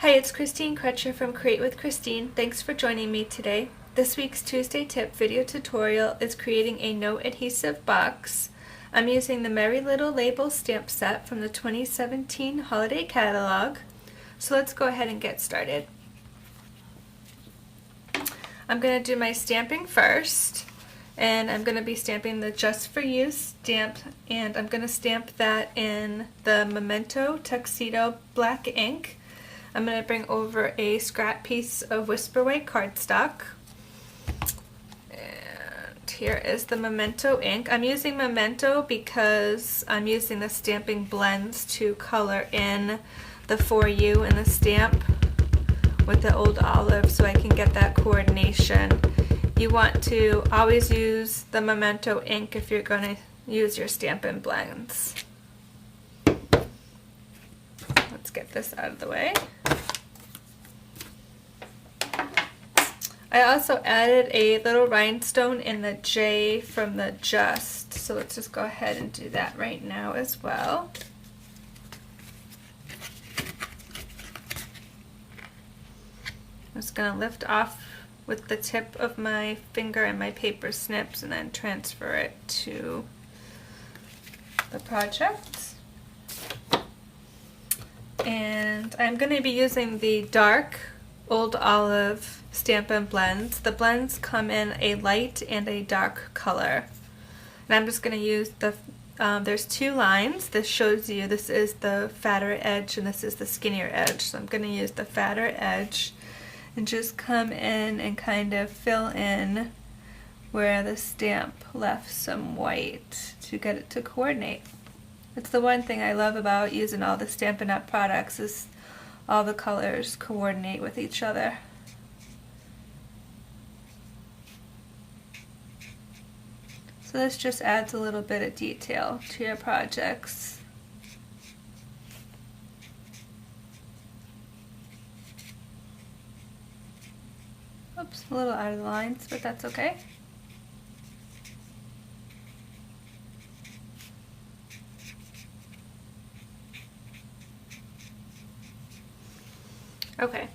Hi, it's Christine Crutcher from Create with Christine. Thanks for joining me today. This week's Tuesday tip video tutorial is creating a no-adhesive box. I'm using the Merry Little Labels stamp set from the 2017 holiday catalog. So let's go ahead and get started. I'm going to do my stamping first, and I'm going to be stamping the Just For You stamp, and I'm going to stamp that in the Memento Tuxedo black ink. I'm going to bring over a scrap piece of Whisper White cardstock. And here is the Memento ink. I'm using Memento because I'm using the stamping blends to color in the For You and the stamp with the old olive so I can get that coordination. You want to always use the Memento ink if you're going to use your stamping blends. Let's get this out of the way. I also added a little rhinestone in the J from the Just, so let's just go ahead and do that right now as well. I'm just going to lift off with the tip of my finger and my paper snips and then transfer it to the project. And I'm going to be using the dark Old Olive Stampin' Blends. The blends come in a light and a dark color. And I'm just going to use the, there's two lines. This shows you this is the fatter edge and this is the skinnier edge. So I'm going to use the fatter edge and just come in and kind of fill in where the stamp left some white to get it to coordinate. It's the one thing I love about using all the Stampin' Up! Products is all the colors coordinate with each other. So this just adds a little bit of detail to your projects. Oops, a little out of the lines, but that's okay. Okay.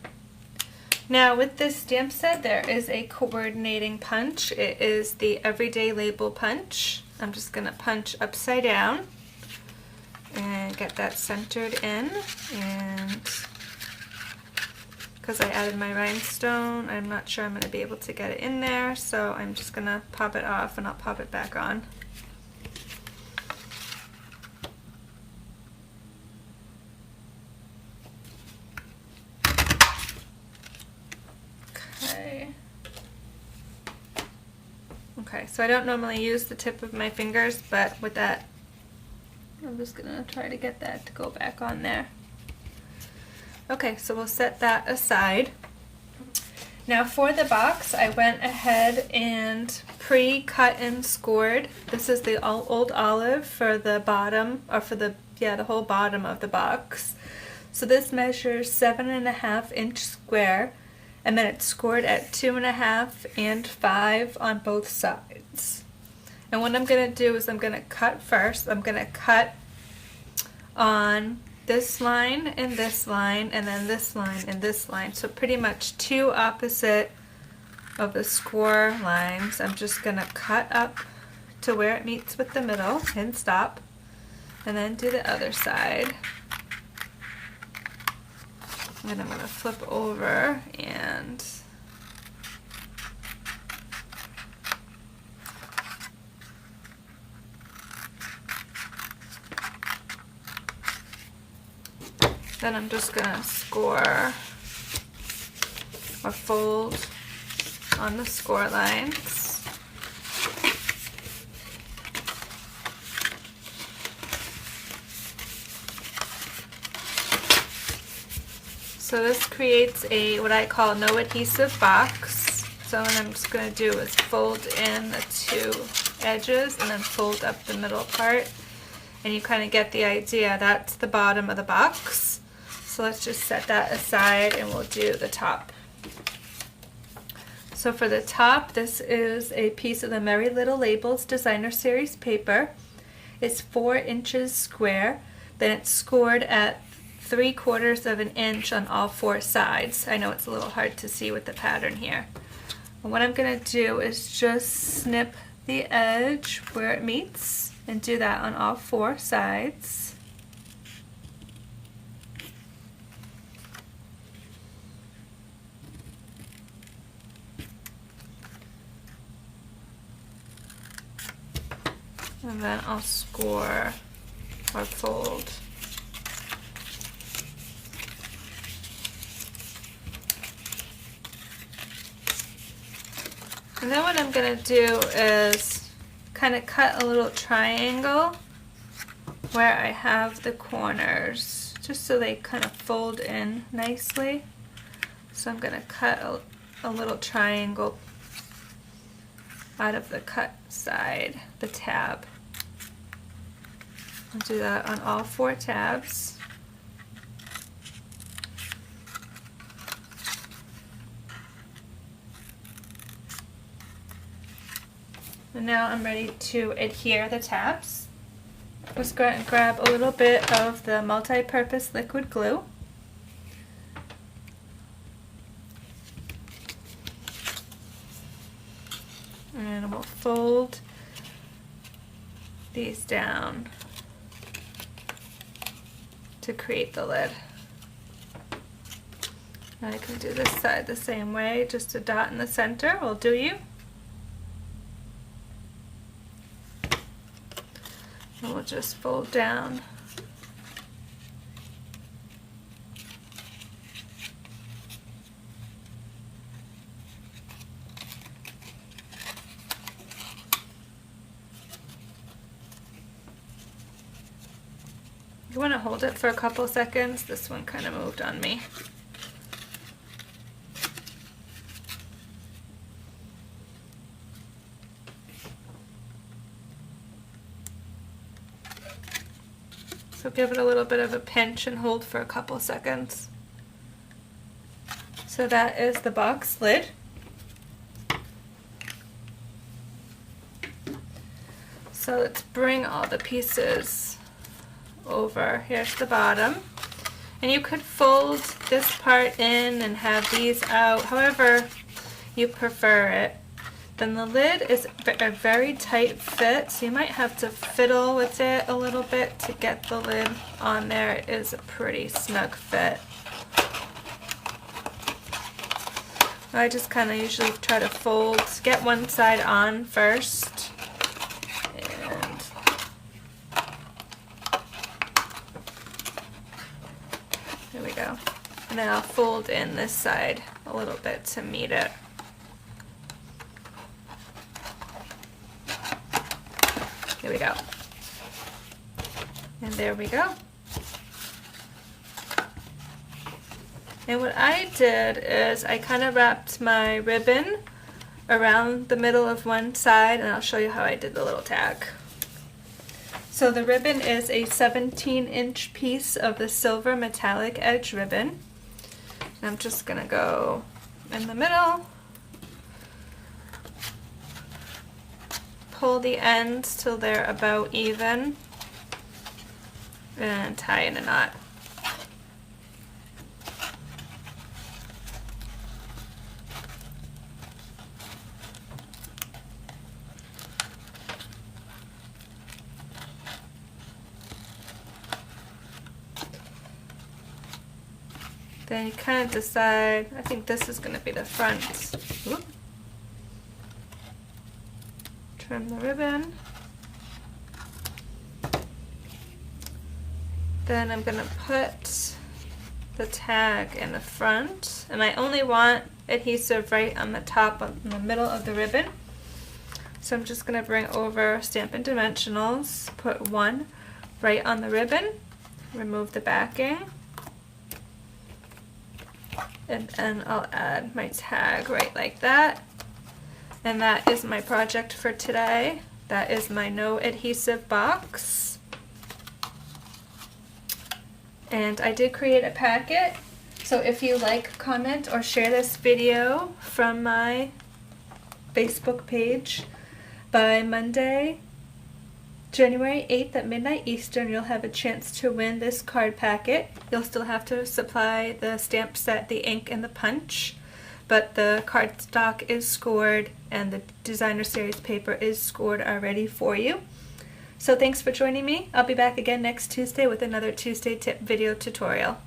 Now with this stamp set there is a coordinating punch. It is the Everyday Label punch. I'm just going to punch upside down and get that centered in, and because I added my rhinestone I'm not sure I'm going to be able to get it in there, so I'm just going to pop it off and I'll pop it back on. Okay, so I don't normally use the tip of my fingers, but with that, I'm just gonna try to get that to go back on there. Okay, so we'll set that aside. Now for the box, I went ahead and pre-cut and scored. This is the old olive for the bottom, or for the whole bottom of the box. So this measures 7.5 inch square. And then it's scored at 2.5 and 5 on both sides. And what I'm going to do is I'm going to cut first. I'm going to cut on this line and this line, and then this line and this line. So pretty much two opposite of the score lines. I'm just going to cut up to where it meets with the middle and stop. And then do the other side. And I'm going to flip over and then I'm just going to score or fold on the score lines. So this creates a what I call no adhesive box. So what I'm just going to do is fold in the two edges and then fold up the middle part. And you kind of get the idea. That's the bottom of the box. So let's just set that aside and we'll do the top. So for the top, this is a piece of the Merry Little Labels Designer Series paper. It's 4 inches square. Then it's scored at 3/4 of an inch on all 4 sides. I know it's a little hard to see with the pattern here. And what I'm going to do is just snip the edge where it meets and do that on all 4 sides. And then I'll score or fold. And then what I'm going to do is kind of cut a little triangle where I have the corners, just so they kind of fold in nicely. So I'm going to cut a little triangle out of the cut side, the tab. I'll do that on all 4 tabs. And now I'm ready to adhere the tabs. Just grab a little bit of the multi-purpose liquid glue. And we'll fold these down to create the lid. I can do this side the same way, just a dot in the center will do you. And we'll just fold down. You want to hold it for a couple seconds. This one kind of moved on me. So give it a little bit of a pinch and hold for a couple seconds. So that is the box lid. So let's bring all the pieces over. Here's the bottom. And you could fold this part in and have these out, however you prefer it. Then the lid is a very tight fit, so you might have to fiddle with it a little bit to get the lid on there. It is a pretty snug fit. I just kind of usually try to fold, get one side on first, and there we go. And then I'll fold in this side a little bit to meet it. Here we go. And there we go. And what I did is I kind of wrapped my ribbon around the middle of one side, and I'll show you how I did the little tag. So the ribbon is a 17-inch piece of the silver metallic edge ribbon. And I'm just going to go in the middle, pull the ends till they're about even, and tie in a knot. Then you kind of decide, I think this is going to be the front. Whoop. Trim the ribbon. Then I'm going to put the tag in the front, and I only want adhesive right on the top in the middle of the ribbon. So I'm just going to bring over Stampin' Dimensionals, put one right on the ribbon, remove the backing, and then I'll add my tag right like that. And that is my project for today. That is my no-adhesive box. And I did create a packet, so if you like, comment, or share this video from my Facebook page by Monday, January 8th at midnight Eastern, you'll have a chance to win this card packet. You'll still have to supply the stamp set, the ink, and the punch, but the cardstock is scored and the designer series paper is scored already for you. So thanks for joining me. I'll be back again next Tuesday with another Tuesday tip video tutorial.